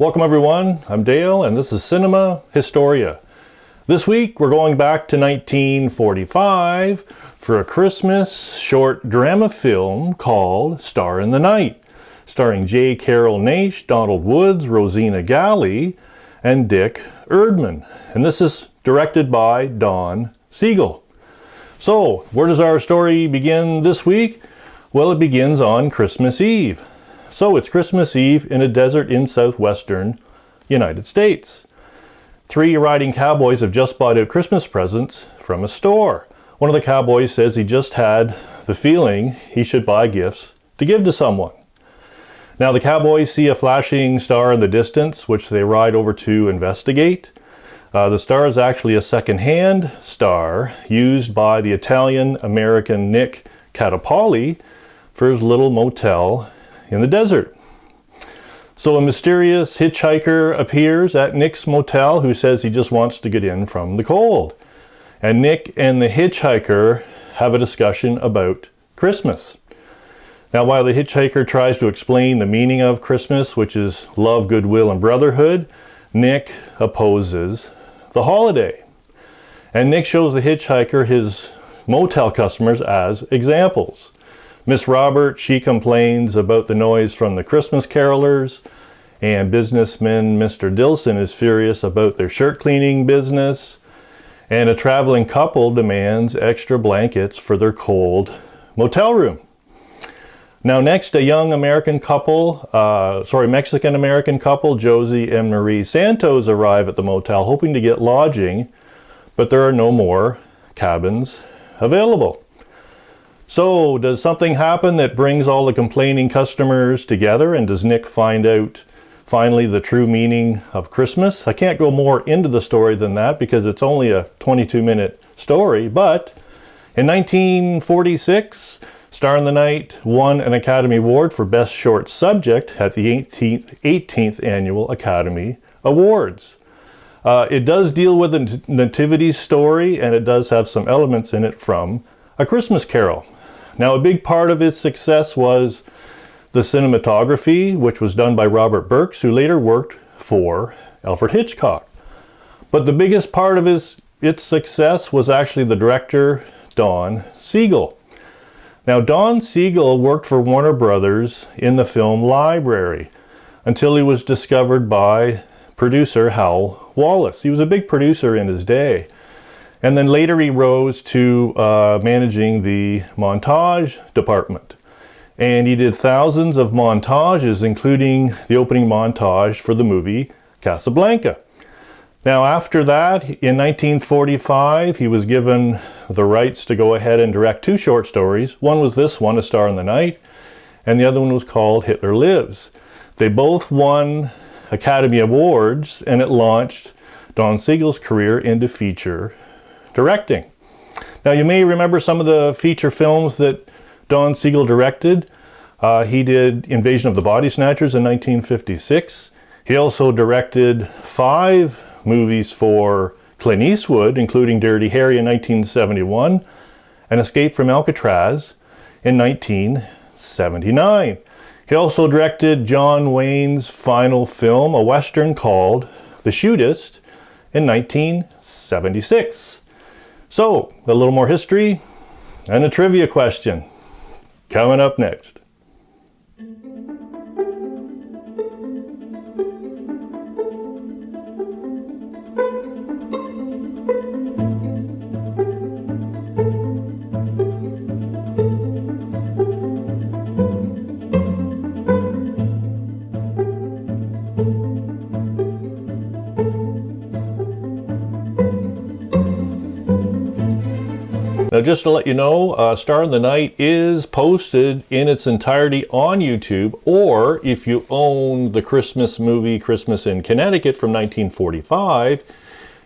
Welcome everyone, I'm Dale and this is Cinema Historia. This week we're going back to 1945 for a Christmas short drama film called Star in the Night, starring J. Carrol Naish, Donald Woods, Rosina Galli, and Dick Erdman. And this is directed by Don Siegel. So, where does our story begin this week? Well, it begins on Christmas Eve. So it's Christmas Eve in a desert in southwestern United States. Three riding cowboys have just bought out Christmas presents from a store. One of the cowboys says he just had the feeling he should buy gifts to give to someone. Now the cowboys see a flashing star in the distance, which they ride over to investigate. The star is actually a second-hand star used by the Italian-American Nick Catapoli for his little motel in the desert. So a mysterious hitchhiker appears at Nick's motel who says he just wants to get in from the cold. And Nick and the hitchhiker have a discussion about Christmas. Now while the hitchhiker tries to explain the meaning of Christmas, which is love, goodwill, and brotherhood, Nick opposes the holiday. And Nick shows the hitchhiker his motel customers as examples. Miss Robert, she complains about the noise from the Christmas carolers, and businessman Mr. Dilson is furious about their shirt cleaning business, and a traveling couple demands extra blankets for their cold motel room. Now next, a young Mexican-American couple, Josie and Marie Santos, arrive at the motel hoping to get lodging, but there are no more cabins available. So, does something happen that brings all the complaining customers together, and does Nick find out finally the true meaning of Christmas? I can't go more into the story than that because it's only a 22-minute story, but in 1946, Star in the Night won an Academy Award for Best Short Subject at the 18th Annual Academy Awards. It does deal with a Nativity Story, and it does have some elements in it from A Christmas Carol. Now, a big part of its success was the cinematography, which was done by Robert Burks, who later worked for Alfred Hitchcock. But the biggest part of its success was actually the director, Don Siegel. Now, Don Siegel worked for Warner Brothers in the film library until he was discovered by producer Hal Wallace. He was a big producer in his day. And then later he rose to managing the montage department. And he did thousands of montages, including the opening montage for the movie Casablanca. Now after that, in 1945, he was given the rights to go ahead and direct two short stories. One was this one, A Star in the Night, and the other one was called Hitler Lives. They both won Academy Awards, and it launched Don Siegel's career into feature directing. Now you may remember some of the feature films that Don Siegel directed. He did Invasion of the Body Snatchers in 1956. He also directed 5 movies for Clint Eastwood, including Dirty Harry in 1971 and Escape from Alcatraz in 1979. He also directed John Wayne's final film, a Western called The Shootist, in 1976. So, a little more history and a trivia question coming up next. Now just to let you know, Star in the Night is posted in its entirety on YouTube, or if you own the Christmas movie Christmas in Connecticut from 1945,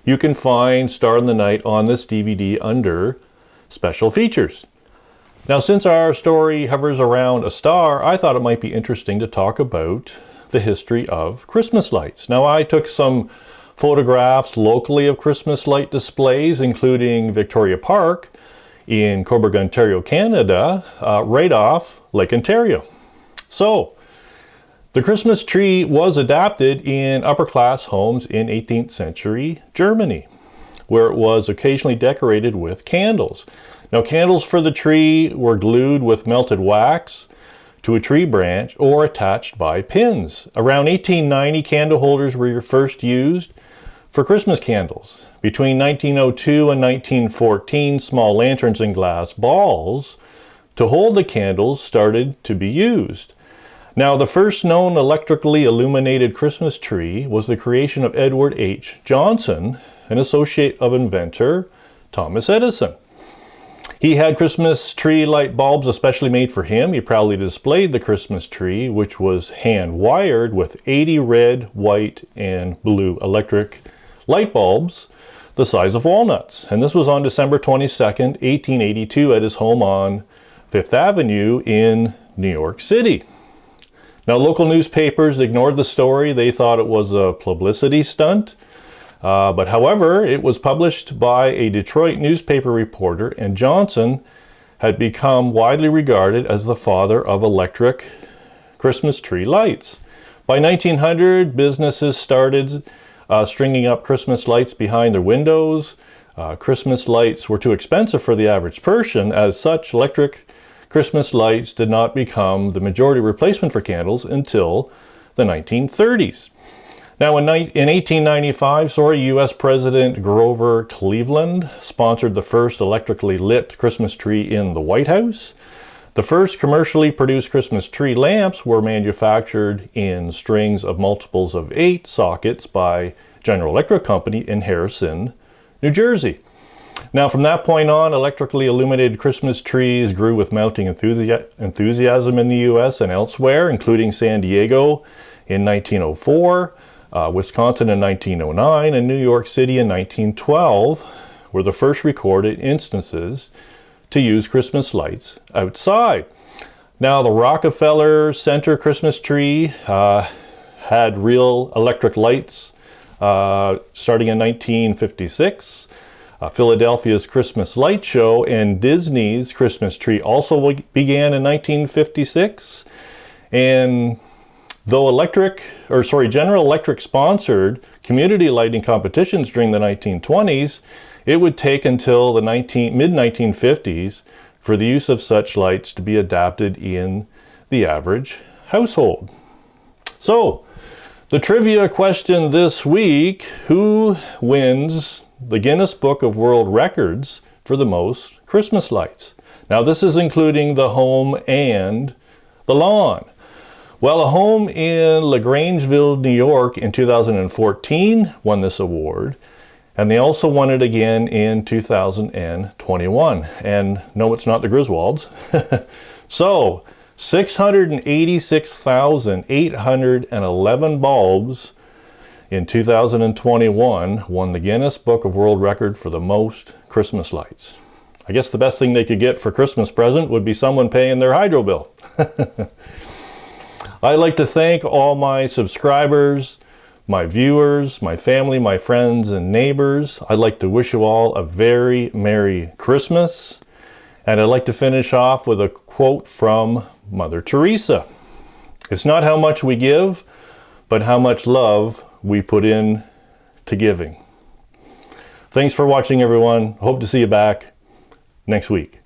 you can find Star in the Night on this DVD under Special Features. Now since our story hovers around a star, I thought it might be interesting to talk about the history of Christmas lights. Now I took some photographs locally of Christmas light displays, including Victoria Park in Cobourg, Ontario, Canada, right off Lake Ontario. So The Christmas tree was adapted in upper-class homes in 18th century Germany, where it was occasionally decorated with candles. Now, candles for the tree were glued with melted wax to a tree branch or attached by pins. Around 1890, candle holders were first used for Christmas candles. Between 1902 and 1914, small lanterns and glass balls to hold the candles started to be used. Now, the first known electrically illuminated Christmas tree was the creation of Edward H. Johnson, an associate of inventor Thomas Edison. He had Christmas tree light bulbs especially made for him. He proudly displayed the Christmas tree, which was hand-wired with 80 red, white, and blue electric light bulbs the size of walnuts. And this was on December 22nd, 1882 at his home on Fifth Avenue in New York City. Now, local newspapers ignored the story. They thought it was a publicity stunt. But however, it was published by a Detroit newspaper reporter, and Johnson had become widely regarded as the father of electric Christmas tree lights. By 1900, businesses started stringing up Christmas lights behind their windows. Christmas lights were too expensive for the average person. As such, electric Christmas lights did not become the majority replacement for candles until the 1930s. Now, in 1895, U.S. President Grover Cleveland sponsored the first electrically lit Christmas tree in the White House. The first commercially produced Christmas tree lamps were manufactured in strings of multiples of 8 sockets by General Electric Company in Harrison, New Jersey. Now, from that point on, electrically illuminated Christmas trees grew with mounting enthusiasm in the U.S. and elsewhere, including San Diego in 1904. Wisconsin in 1909, and New York City in 1912 were the first recorded instances to use Christmas lights outside. Now, the Rockefeller Center Christmas tree had real electric lights starting in 1956. Philadelphia's Christmas Light Show and Disney's Christmas tree also began in 1956. And though General Electric sponsored community lighting competitions during the 1920s, it would take until the mid-1950s for the use of such lights to be adapted in the average household. So, the trivia question this week: who wins the Guinness Book of World Records for the most Christmas lights? Now, this is including the home and the lawn. Well, a home in LaGrangeville, New York in 2014 won this award, and they also won it again in 2021. And no, it's not the Griswolds. So, 686,811 bulbs in 2021 won the Guinness Book of World Record for the most Christmas lights. I guess the best thing they could get for Christmas present would be someone paying their hydro bill. I'd like to thank all my subscribers, my viewers, my family, my friends, and neighbors. I'd like to wish you all a very Merry Christmas. And I'd like to finish off with a quote from Mother Teresa. It's not how much we give, but how much love we put in to giving. Thanks for watching, everyone. Hope to see you back next week.